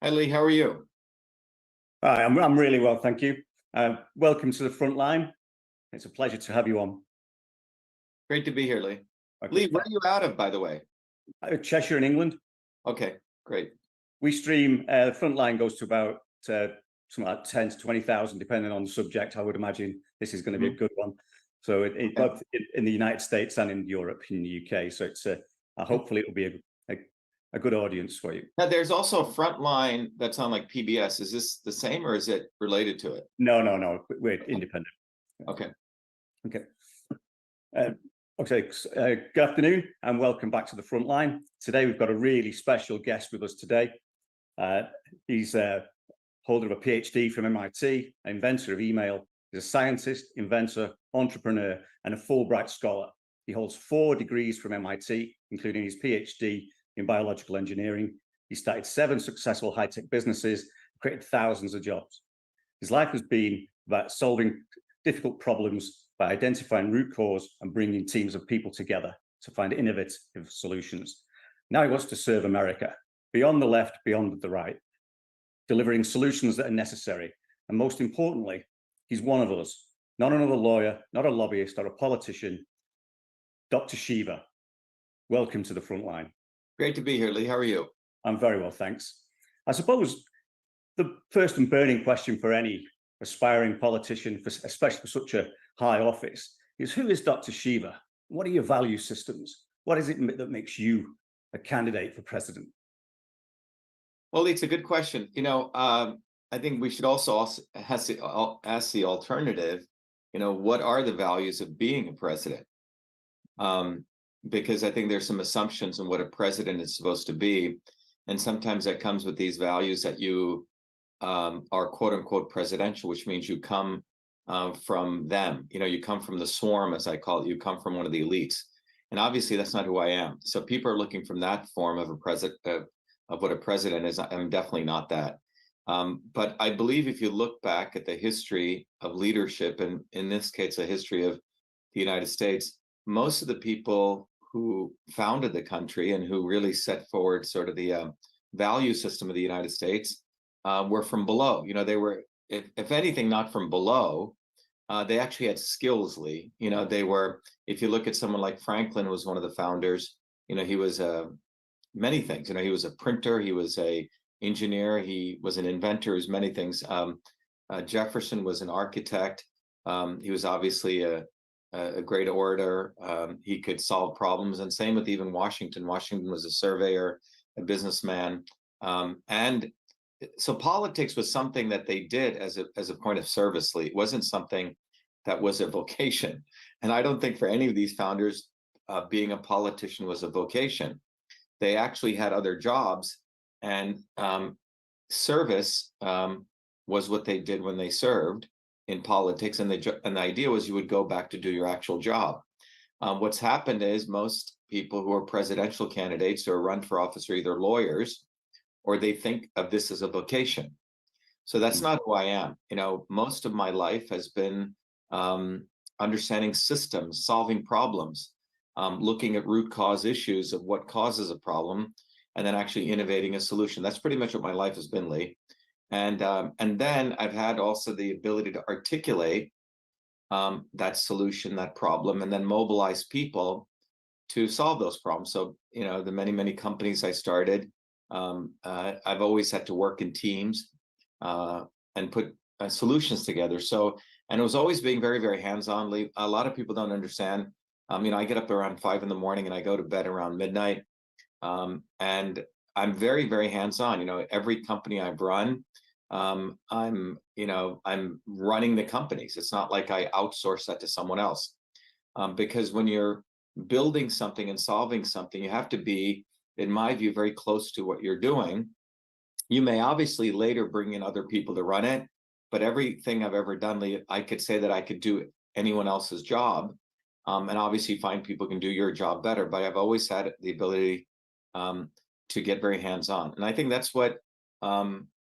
Hi, Lee. How are you? Hi, I'm really well, thank you. Welcome to the front line. It's a pleasure to have you on. Great to be here, Lee. Okay. Lee, where are you out of, by the way? Cheshire in England. Okay, great. We stream, the front line goes to about something like 10 to 20,000, depending on the subject. I would imagine this is going to be a good one. So both in the United States and in Europe, in the UK. So it's hopefully it will be a good audience for you. Now, there's also a front line that's on like PBS. Is this the same or is it related to it? No. We're independent. Okay. Good afternoon and welcome back to the front line. Today we've got a really special guest with us today. He's a holder of a PhD from MIT, an inventor of email. He's a scientist, inventor, entrepreneur, and a Fulbright scholar. He holds 4 degrees from MIT, including his PhD in biological engineering. He started 7 successful high-tech businesses, created thousands of jobs. His life has been about solving difficult problems by identifying root cause and bringing teams of people together to find innovative solutions. Now he wants to serve America, beyond the left, beyond the right, delivering solutions that are necessary. And most importantly, he's one of us, not another lawyer, not a lobbyist or a politician. Dr. Shiva, welcome to the front line. Great to be here, Lee. How are you? I'm very well, thanks. I suppose the first and burning question for any aspiring politician, especially for such a high office, is who is Dr. Shiva? What are your value systems? What is it that makes you a candidate for president? Well, it's a good question. I think we should also ask the alternative, what are the values of being a president? Because I think there's some assumptions on what a president is supposed to be. And sometimes that comes with these values that you are quote unquote presidential, which means you come from them. You come from the swarm, as I call it. You come from one of the elites. And obviously that's not who I am. So people are looking from that form of of what a president is. I'm definitely not that. But I believe if you look back at the history of leadership, and in this case, a history of the United States, most of the people who founded the country and who really set forward sort of the value system of the United States were from below. They were, if anything, not from below. They actually had skills, Lee. They were, if you look at someone like Franklin, who was one of the founders, he was many things. He was a printer, he was a engineer, he was an inventor, he was many things. Jefferson was an architect. He was obviously a great orator. He could solve problems, and same with even Washington. Washington was a surveyor, a businessman, and so politics was something that they did as a point of service. Lee. It wasn't something that was a vocation, and I don't think for any of these founders being a politician was a vocation. They actually had other jobs, and service was what they did when they served in politics, and the idea was you would go back to do your actual job. What's happened is most people who are presidential candidates or run for office are either lawyers or they think of this as a vocation. So that's not who I am. Most of my life has been understanding systems, solving problems, looking at root cause issues of what causes a problem, and then actually innovating a solution. That's pretty much what my life has been, Lee. And then I've had also the ability to articulate that solution, that problem, and then mobilize people to solve those problems. So, the many companies I started, I've always had to work in teams and put solutions together. So, and it was always being very, very hands-on. A lot of people don't understand. I get up around 5 in the morning and I go to bed around midnight. And I'm very, very hands-on. Every company I've run, I'm running the companies. It's not like I outsource that to someone else. Because when you're building something and solving something, you have to be, in my view, very close to what you're doing. You may obviously later bring in other people to run it, but everything I've ever done, I could say that I could do anyone else's job. And obviously find people can do your job better, but I've always had the ability to get very hands-on. And I think that's what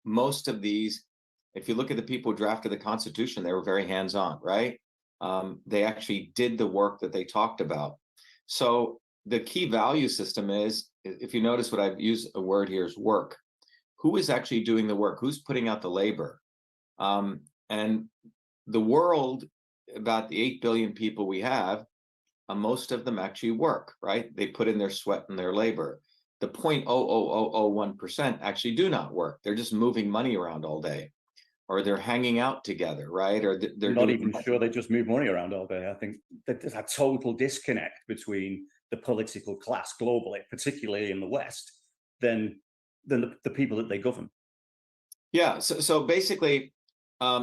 most of these, if you look at the people who drafted the Constitution, they were very hands-on, right? They actually did the work that they talked about. So the key value system is, if you notice what I've used a word here is work. who is actually doing the work, who's putting out the labor. And the world, about the 8 billion people we have, most of them actually work, right? They put in their sweat and their labor. The 0.00001% actually do not work. They're just moving money around all day, or they're hanging out together, right? Or they're not doing even sure they just move money around all day. I think that there's a total disconnect between the political class globally, particularly in the West, than the people that they govern. Yeah, so basically,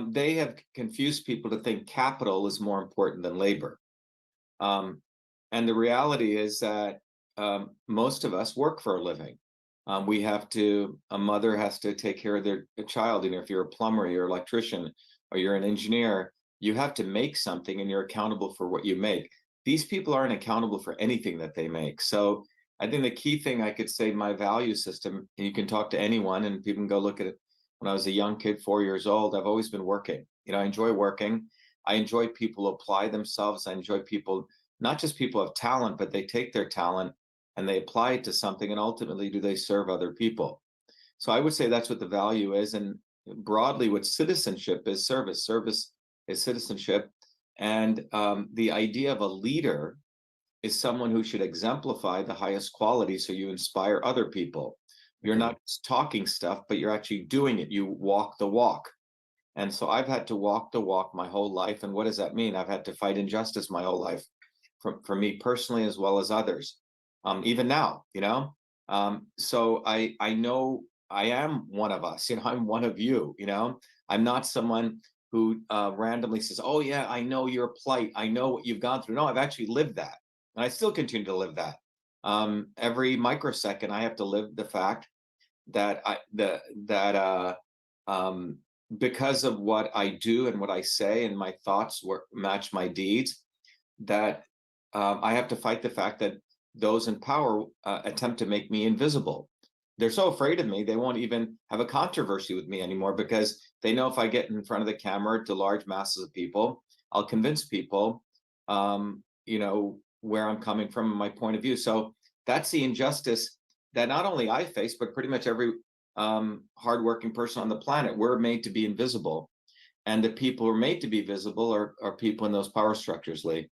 they have confused people to think capital is more important than labor. And the reality is that most of us work for a living. A mother has to take care of their child. And if you're a plumber, you're an electrician, or you're an engineer, you have to make something and you're accountable for what you make. These people aren't accountable for anything that they make. So I think the key thing I could say, my value system, and you can talk to anyone and people can go look at it. When I was a young kid, 4 years old, I've always been working. I enjoy working. I enjoy people apply themselves. I enjoy people, not just people of talent, but they take their talent and they apply it to something, and ultimately do they serve other people. So I would say that's what the value is. And broadly, what citizenship is, service is citizenship. And the idea of a leader is someone who should exemplify the highest quality, so you inspire other people. You're not just talking stuff, but you're actually doing it. You walk the walk. And so I've had to walk the walk my whole life. And what does that mean? I've had to fight injustice my whole life, for me personally as well as others. Even now, so I know I am one of us. I'm one of you. I'm not someone who randomly says, "Oh yeah, I know your plight. I know what you've gone through." No, I've actually lived that, and I still continue to live that. Every microsecond, I have to live the fact that because of what I do and what I say and my thoughts match my deeds, that I have to fight the fact that those in power attempt to make me invisible. They're so afraid of me, they won't even have a controversy with me anymore, because they know if I get in front of the camera to large masses of people, I'll convince people, where I'm coming from and my point of view. So that's the injustice that not only I face, but pretty much every hardworking person on the planet. We're made to be invisible, and the people who are made to be visible are people in those power structures, Lee.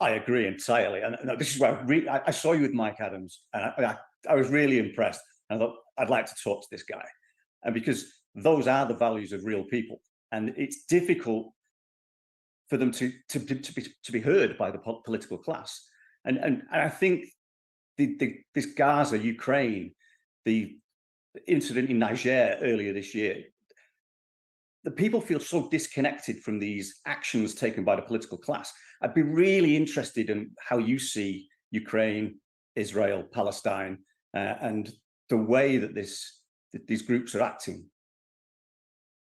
I agree entirely, and this is where I saw you with Mike Adams, and I was really impressed. And I thought I'd like to talk to this guy, and because those are the values of real people, and it's difficult for them to be heard by the political class. And I think this Gaza, Ukraine, the incident in Niger earlier this year, the people feel so disconnected from these actions taken by the political class. I'd be really interested in how you see Ukraine, Israel, Palestine, and the way that these groups are acting.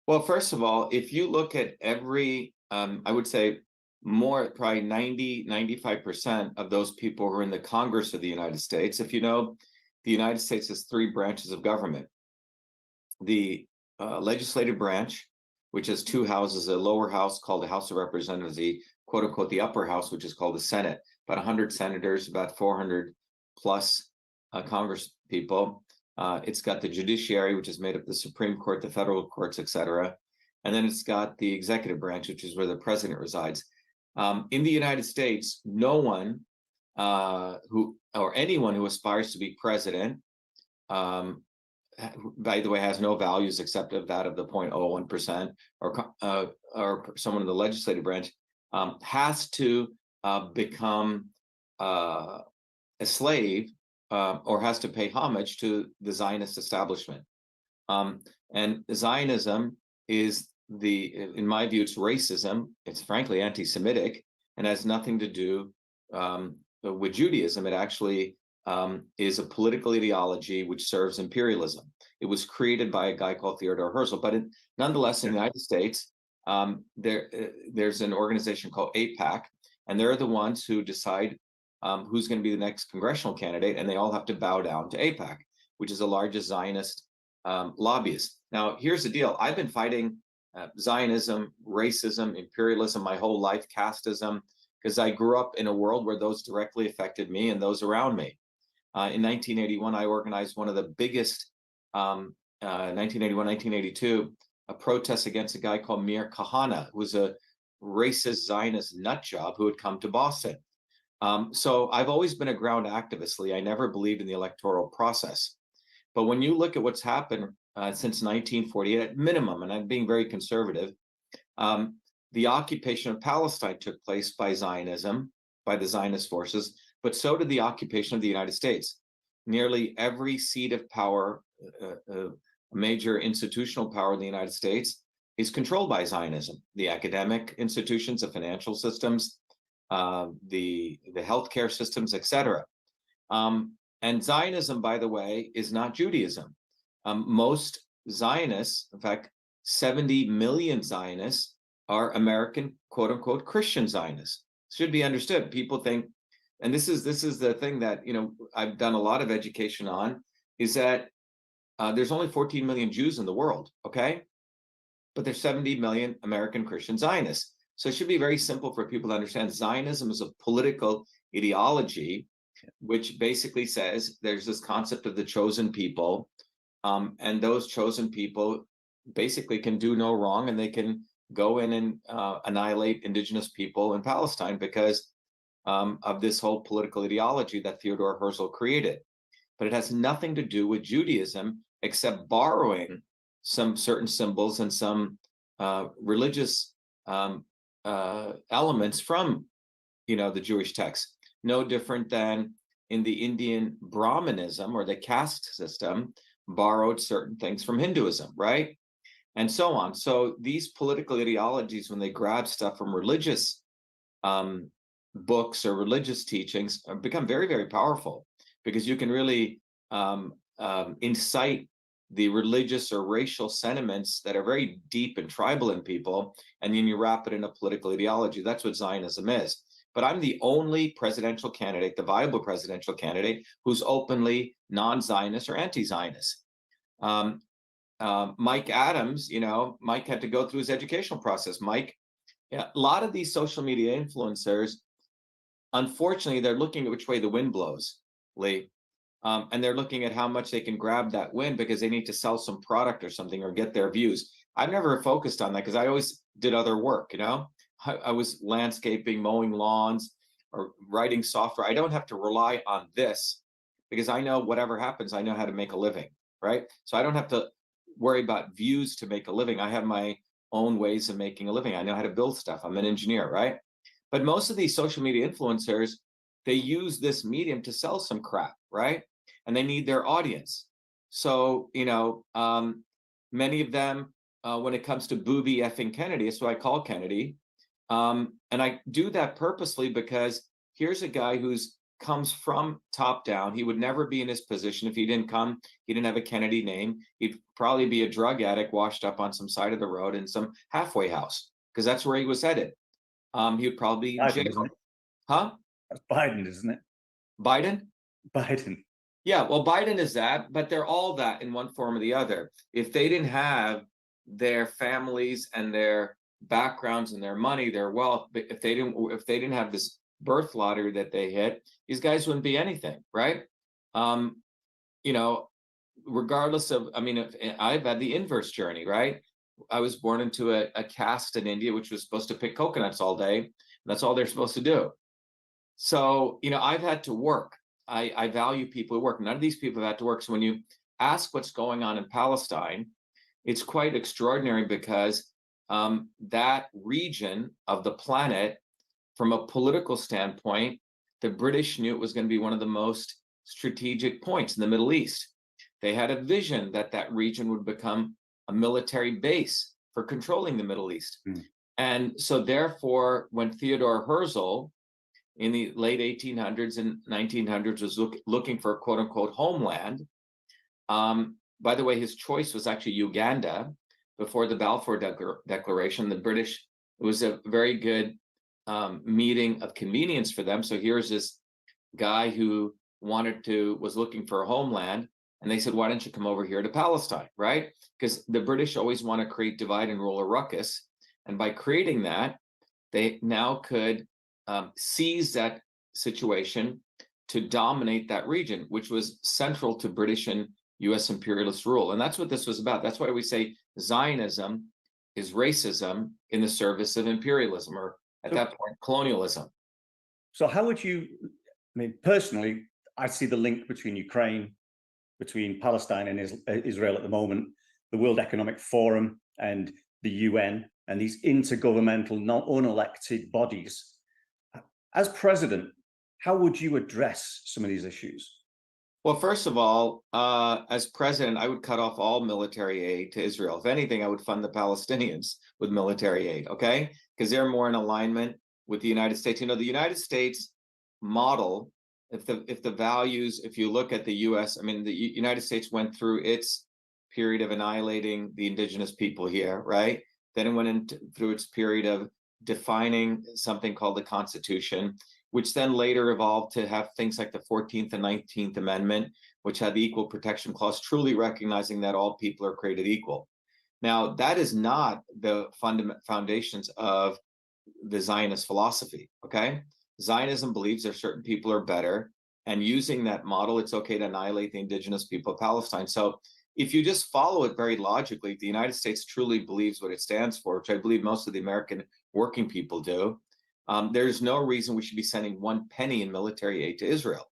Well, first of all, if you look at every, I would say probably 95% of those people who are in the Congress of the United States, if you know, the United States has 3 branches of government. The legislative branch, which has 2 houses, a lower house called the House of Representatives, the quote unquote, the upper house, which is called the Senate, about 100 senators, about 400 plus Congress people. It's got the judiciary, which is made up of the Supreme Court, the federal courts, et cetera. And then it's got the executive branch, which is where the president resides. In the United States, no one anyone who aspires to be president, by the way, has no values except of that of the 0.01%, or someone in the legislative branch, has to become a slave, or has to pay homage to the Zionist establishment. And Zionism is in my view, it's racism. It's frankly anti-Semitic, and has nothing to do with Judaism. It actually is a political ideology which serves imperialism. It was created by a guy called Theodore Herzl, but nonetheless, in the United States, there's an organization called AIPAC, and they're the ones who decide who's going to be the next congressional candidate, and they all have to bow down to AIPAC, which is the largest Zionist lobbyist. Now, here's the deal. I've been fighting Zionism, racism, imperialism my whole life, casteism, because I grew up in a world where those directly affected me and those around me. In 1981, I organized one of the biggest 1981, 1982, a protest against a guy called Mir Kahana, who was a racist Zionist nut job who had come to Boston. So I've always been a ground activist, Lee. I never believed in the electoral process. But when you look at what's happened since 1948, at minimum, and I'm being very conservative, the occupation of Palestine took place by Zionism, by the Zionist forces, but so did the occupation of the United States. Nearly every seat of power, major institutional power in the United States, is controlled by Zionism. The academic institutions, the financial systems, the healthcare systems, etc. And Zionism, by the way, is not Judaism. Most Zionists, in fact, 70 million Zionists are American, quote unquote, Christian Zionists. Should be understood. People think, and this is the thing that I've done a lot of education on, is that there's only 14 million Jews in the world, okay? But there's 70 million American Christian Zionists. So it should be very simple for people to understand. Zionism is a political ideology, which basically says there's this concept of the chosen people, and those chosen people basically can do no wrong, and they can go in and annihilate indigenous people in Palestine because of this whole political ideology that Theodore Herzl created. But it has nothing to do with Judaism except borrowing some certain symbols and some religious elements from the Jewish text. No different than in the Indian Brahmanism or the caste system borrowed certain things from Hinduism, right? And so on. So these political ideologies, when they grab stuff from religious books or religious teachings, become very, very powerful, because you can really incite the religious or racial sentiments that are very deep and tribal in people, and then you wrap it in a political ideology. That's what Zionism is. But I'm the only presidential candidate, the viable presidential candidate, who's openly non-Zionist or anti-Zionist. Mike Adams, Mike had to go through his educational process. Mike, a lot of these social media influencers, unfortunately, they're looking at which way the wind blows, Lee. And they're looking at how much they can grab that wind because they need to sell some product or something or get their views. I've never focused on that because I always did other work, I was landscaping, mowing lawns, or writing software. I don't have to rely on this because I know whatever happens, I know how to make a living, right? So I don't have to worry about views to make a living. I have my own ways of making a living. I know how to build stuff. I'm an engineer, right? But most of these social media influencers, they use this medium to sell some crap, right? And they need their audience. So, many of them, when it comes to booby effing Kennedy, that's what I call Kennedy. And I do that purposely because here's a guy who's comes from top down. He would never be in his position if he didn't have a Kennedy name. He'd probably be a drug addict washed up on some side of the road in some halfway house, because that's where he was headed. He would probably be in jail. Huh? That's Biden, isn't it? Biden? Biden. Yeah, well, Biden is that, but they're all that in one form or the other. If they didn't have their families and their backgrounds and their money, their wealth, if they didn't have this birth lottery that they hit, these guys wouldn't be anything, right? Regardless of, I've had the inverse journey, right? I was born into a caste in India, which was supposed to pick coconuts all day. And that's all they're supposed to do. So, I've had to work. I value people who work. None of these people have had to work. So when you ask what's going on in Palestine, it's quite extraordinary because that region of the planet, from a political standpoint, the British knew it was going to be one of the most strategic points in the Middle East. They had a vision that that region would become a military base for controlling the Middle East. And so therefore, when Theodore Herzl in the late 1800s and 1900s was looking for a quote unquote homeland, by the way, his choice was actually Uganda before the Balfour Declaration. The British, it was a very good meeting of convenience for them. So here's this guy who was looking for a homeland, and they said, why don't you come over here to Palestine, right? Because the British always want to create divide and rule, a ruckus. And by creating that, they now could seize that situation to dominate that region, which was central to British and US imperialist rule. And that's what this was about. That's why we say Zionism is racism in the service of imperialism, or at that point, colonialism. So how would you, I mean, personally, I see the link between Ukraine, between Palestine and Israel at the moment, the World Economic Forum and the UN, and these intergovernmental, unelected bodies. As president, how would you address some of these issues? Well, first of all, as president, I would cut off all military aid to Israel. If anything, I would fund the Palestinians with military aid, okay? Because they're more in alignment with the United States. You know, the United States model, if the values, if you look at the US, I mean, the United States went through its period of annihilating the indigenous people here, right? Then it went through its period of defining something called the Constitution, which then later evolved to have things like the 14th and 19th Amendment, which had the Equal Protection Clause, truly recognizing that all people are created equal. Now, that is not the foundations of the Zionist philosophy, okay? Zionism believes there certain people are better, and using that model, it's okay to annihilate the indigenous people of Palestine. So if you just follow it very logically, if the United States truly believes what it stands for, which I believe most of the American working people do, there's no reason we should be sending one penny in military aid to Israel.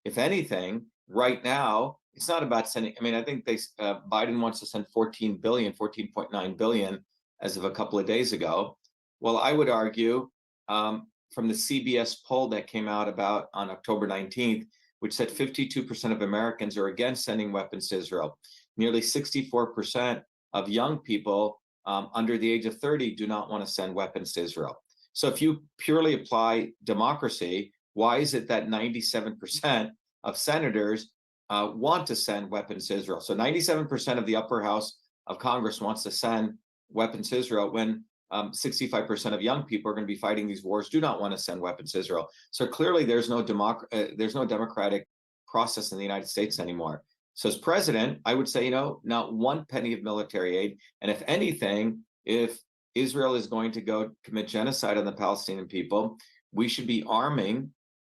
If anything, right now, it's not about sending, I mean, I think Biden wants to send 14.9 billion as of a couple of days ago. Well, I would argue from the CBS poll that came out about on October 19th, which said 52% of Americans are against sending weapons to Israel. Nearly 64% of young people under the age of 30 do not want to send weapons to Israel. So if you purely apply democracy, why is it that 97% of senators want to send weapons to Israel? So 97% of the upper house of Congress wants to send weapons to Israel when 65% of young people are going to be fighting these wars, do not want to send weapons to Israel. So clearly there's no democratic process in the United States anymore. So as president, I would say, you know, not one penny of military aid. And if anything, if Israel is going to go commit genocide on the Palestinian people, we should be arming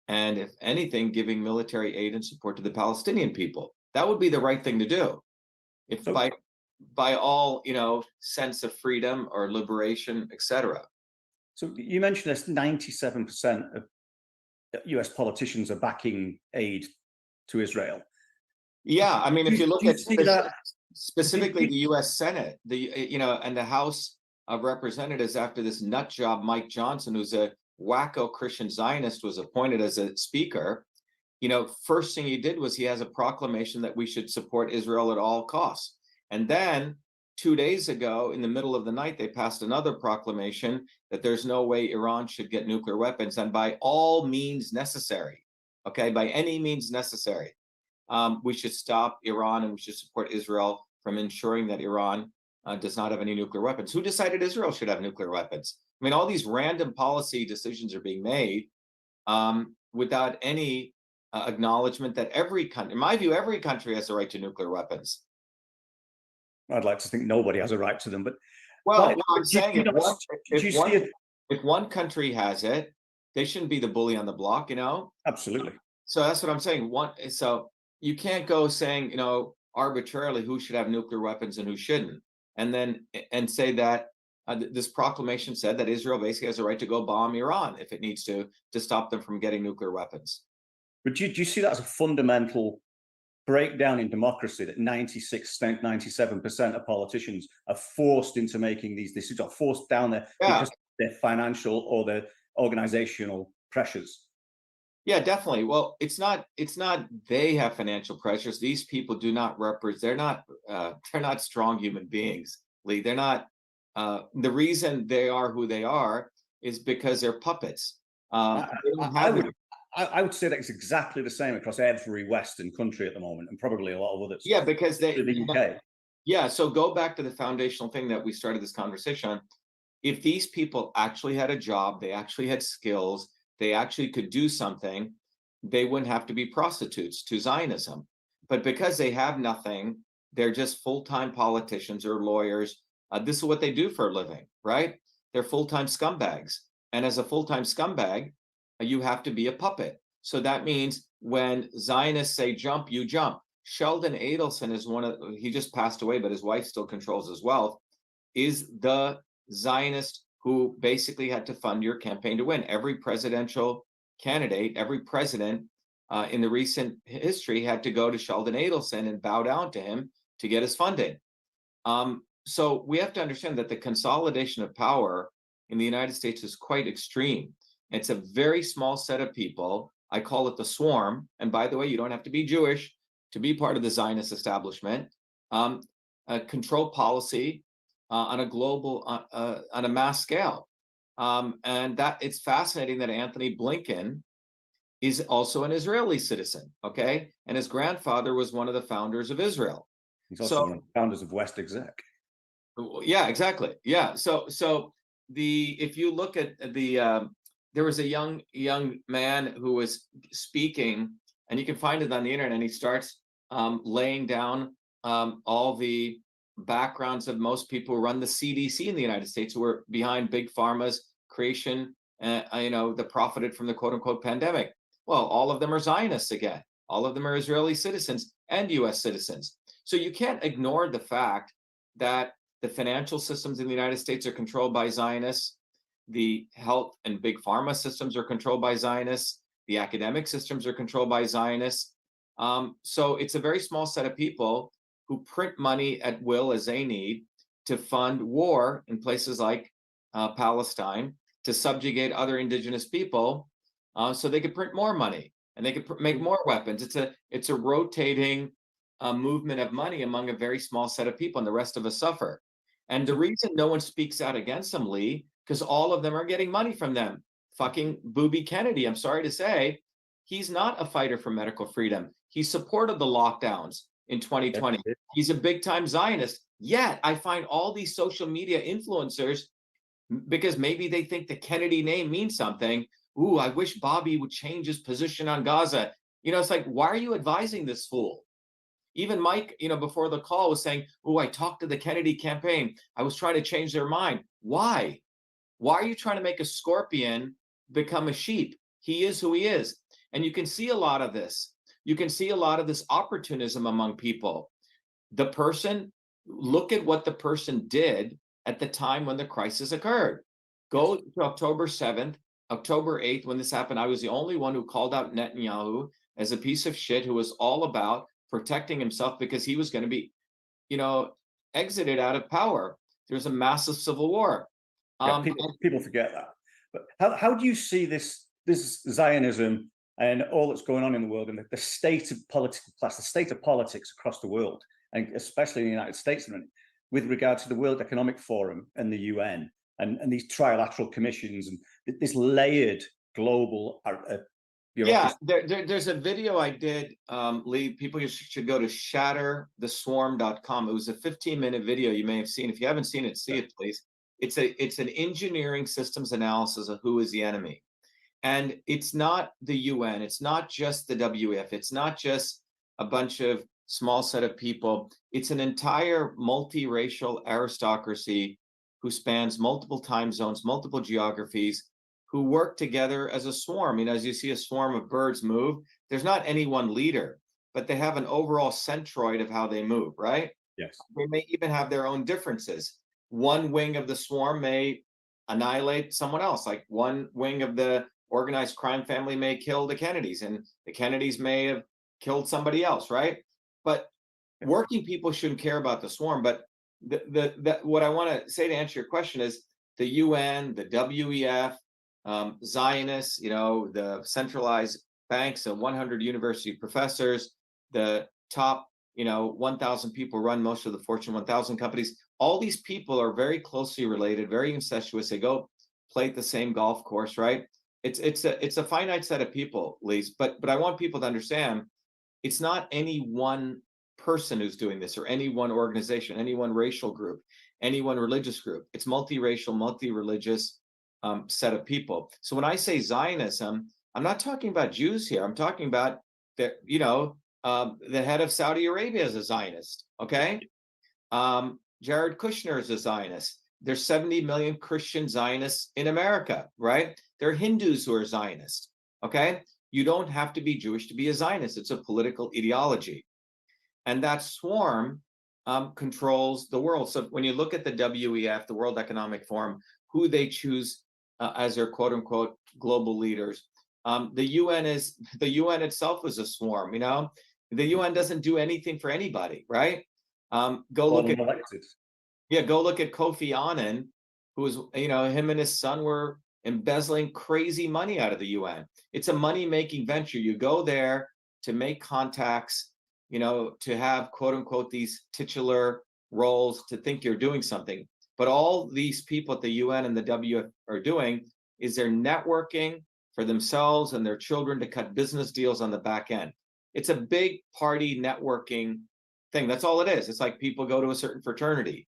and, if anything, giving military aid and support to the Palestinian people. That would be the right thing to do. If by all, you know, sense of freedom or liberation, etc. So you mentioned this 97% of US politicians are backing aid to Israel. Yeah, I mean, if you look at specifically the US Senate, and the House of Representatives, after this nut job Mike Johnson, who's a wacko Christian Zionist, was appointed as a speaker, you know, first thing he did was he has a proclamation that we should support Israel at all costs. And then 2 days ago, in the middle of the night, they passed another proclamation that there's no way Iran should get nuclear weapons, and by all means necessary, okay, by any means necessary, we should stop Iran and we should support Israel from ensuring that Iran does not have any nuclear weapons. Who decided Israel should have nuclear weapons? I mean, all these random policy decisions are being made without any acknowledgement that every country, in my view, every country has the right to nuclear weapons. I'd like to think nobody has a right to them, but well, I'm saying if one country has it, they shouldn't be the bully on the block, you know? Absolutely. So that's what I'm saying. So you can't go saying, you know, arbitrarily who should have nuclear weapons and who shouldn't, and say that this proclamation said that Israel basically has a right to go bomb Iran if it needs to stop them from getting nuclear weapons. But do you see that as a fundamental breakdown in democracy, that 97% of politicians are forced into making these decisions, or forced down there because of their financial or their organizational pressures? Yeah, definitely. Well, it's not they have financial pressures. These people do not represent, they're not strong human beings, Lee. They're not, the reason they are who they are is because they're puppets. I would say that it's exactly the same across every Western country at the moment, and probably a lot of others. Yeah, because the UK. Yeah, so go back to the foundational thing that we started this conversation on. If these people actually had a job, they actually had skills, they actually could do something, they wouldn't have to be prostitutes to Zionism. But because they have nothing, they're just full-time politicians or lawyers. This is what they do for a living, right? They're full-time scumbags. And as a full-time scumbag, you have to be a puppet. So that means when Zionists say jump, you jump. Sheldon Adelson is he just passed away, but his wife still controls his wealth, is the Zionist who basically had to fund your campaign to win. Every presidential candidate, every president in the recent history had to go to Sheldon Adelson and bow down to him to get his funding. So we have to understand that the consolidation of power in the United States is quite extreme. It's a very small set of people. I call it the swarm. And by the way, you don't have to be Jewish to be part of the Zionist establishment. Control policy on a global, on a mass scale. And that it's fascinating that Anthony Blinken is also an Israeli citizen, okay? And his grandfather was one of the founders of Israel. He's also one of the founders of West Exec. Yeah, exactly. Yeah. So if you look at there was a young man who was speaking, and you can find it on the internet, and he starts laying down all the backgrounds of most people who run the CDC in the United States, who are behind big pharma's creation, that profited from the quote unquote pandemic. Well, all of them are Zionists again. All of them are Israeli citizens and US citizens. So you can't ignore the fact that the financial systems in the United States are controlled by Zionists. The health and big pharma systems are controlled by Zionists. The academic systems are controlled by Zionists. So it's a very small set of people who print money at will as they need to fund war in places like Palestine, to subjugate other indigenous people, so they could print more money and they could make more weapons. It's a rotating movement of money among a very small set of people, and the rest of us suffer. And the reason no one speaks out against them, Lee, because all of them are getting money from them. Fucking Booby Kennedy, I'm sorry to say, he's not a fighter for medical freedom. He supported the lockdowns in 2020. He's a big time Zionist. Yet I find all these social media influencers, because maybe they think the Kennedy name means something. Ooh, I wish Bobby would change his position on Gaza. It's like, why are you advising this fool? Even Mike, before the call was saying, oh, I talked to the Kennedy campaign. I was trying to change their mind. Why? Why are you trying to make a scorpion become a sheep? He is who he is. And you can see a lot of this. You can see a lot of this opportunism among people. Look at what the person did at the time when the crisis occurred. Go to October 7th, October 8th, when this happened. I was the only one who called out Netanyahu as a piece of shit who was all about protecting himself because he was going to be, exited out of power. There was a massive civil war. People forget that. But how do you see this Zionism and all that's going on in the world, and the state of political class, the state of politics across the world, and especially in the United States, with regard to the World Economic Forum and the UN and these trilateral commissions and this layered global there's a video I did, Lee. People should go to shattertheswarm.com. It was a 15-minute video you may have seen. If you haven't seen it, see it, please. It's an engineering systems analysis of who is the enemy. And it's not the UN, it's not just the WEF, it's not just a bunch of small set of people. It's an entire multiracial aristocracy who spans multiple time zones, multiple geographies, who work together as a swarm. As you see a swarm of birds move, there's not any one leader, but they have an overall centroid of how they move, right? Yes. They may even have their own differences. One wing of the swarm may annihilate someone else, like one wing of the organized crime family may kill the Kennedys, and the Kennedys may have killed somebody else, right? But working people shouldn't care about the swarm. But what I want to say to answer your question is the UN, the WEF, Zionists, the centralized banks and 100 university professors, the top, 1,000 people run most of the Fortune 1000 companies. All these people are very closely related, very incestuous. They go play at the same golf course, right? It's a finite set of people, Lise. But I want people to understand, it's not any one person who's doing this, or any one organization, any one racial group, any one religious group. It's multiracial, multi-religious set of people. So when I say Zionism, I'm not talking about Jews here. I'm talking about the head of Saudi Arabia is a Zionist. Okay, Jared Kushner is a Zionist. There's 70 million Christian Zionists in America, right? There are Hindus who are Zionists. Okay, you don't have to be Jewish to be a Zionist. It's a political ideology. And that swarm controls the world. So when you look at the WEF, the World Economic Forum, who they choose as their quote unquote global leaders, the UN itself is a swarm. You know, the UN doesn't do anything for anybody, right? Go look at Kofi Annan, who was, you know, him and his son were embezzling crazy money out of the UN. It's a money-making venture. You go there to make contacts, you know, to have quote unquote these titular roles, to think you're doing something. But all these people at the UN and the WF are doing is they're networking for themselves and their children to cut business deals on the back end. It's a big party networking thing. That's all it is. It's like people go to a certain fraternity.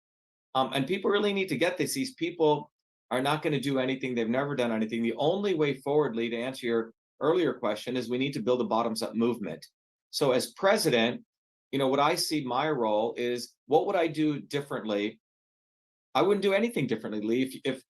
And people really need to get this. These people are not going to do anything. They've never done anything. The only way forward, Lee, to answer your earlier question, is we need to build a bottoms-up movement. So as president, you know, what I see my role is, what would I do differently? I wouldn't do anything differently, Lee. If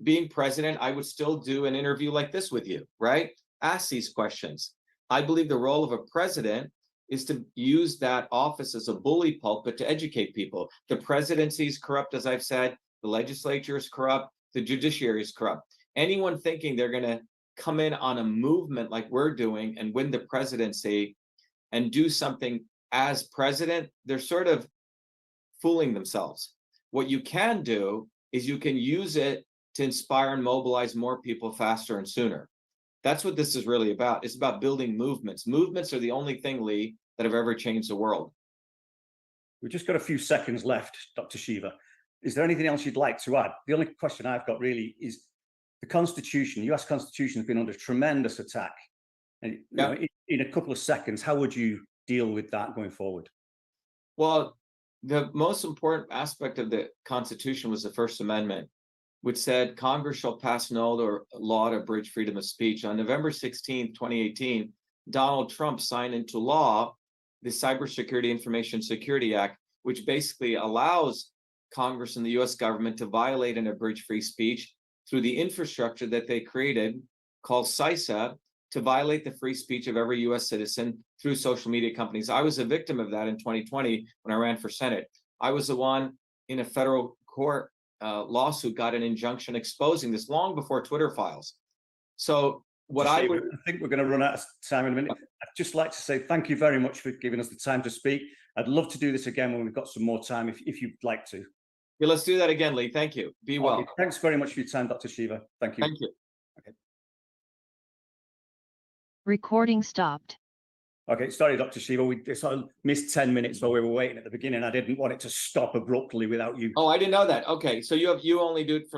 being president, I would still do an interview like this with you, right? Ask these questions. I believe the role of a president is to use that office as a bully pulpit to educate people. The presidency is corrupt, as I've said. The legislature is corrupt. The judiciary is corrupt. Anyone thinking they're going to come in on a movement like we're doing and win the presidency and do something as president, they're sort of fooling themselves. What you can do is you can use it to inspire and mobilize more people faster and sooner. That's what this is really about. It's about building movements. Movements are the only thing, Lee, that have ever changed the world. We've just got a few seconds left, Dr. Shiva. Is there anything else you'd like to add? The only question I've got really is the Constitution, the US Constitution has been under tremendous attack. And you know, in a couple of seconds, how would you deal with that going forward? Well, the most important aspect of the Constitution was the First Amendment, which said Congress shall pass no law to abridge freedom of speech. On November 16, 2018, Donald Trump signed into law the Cybersecurity Information Security Act, which basically allows Congress and the US government to violate and abridge free speech through the infrastructure that they created called CISA, to violate the free speech of every US citizen through social media companies. I was a victim of that in 2020 when I ran for Senate. I was the one in a federal court lawsuit, got an injunction exposing this long before Twitter files. So what I think we're going to run out of time in a minute. I'd just like to say thank you very much for giving us the time to speak. I'd love to do this again when we've got some more time, if you'd like to. Yeah, let's do that again, Lee. Thank you. Be well. Thanks very much for your time, Dr. Shiva. Thank you. Thank you. Okay. Recording stopped. Okay, sorry, Dr. Shiva. We sort of missed 10 minutes while we were waiting at the beginning. I didn't want it to stop abruptly without you. Oh, I didn't know that. Okay, so you only do it for like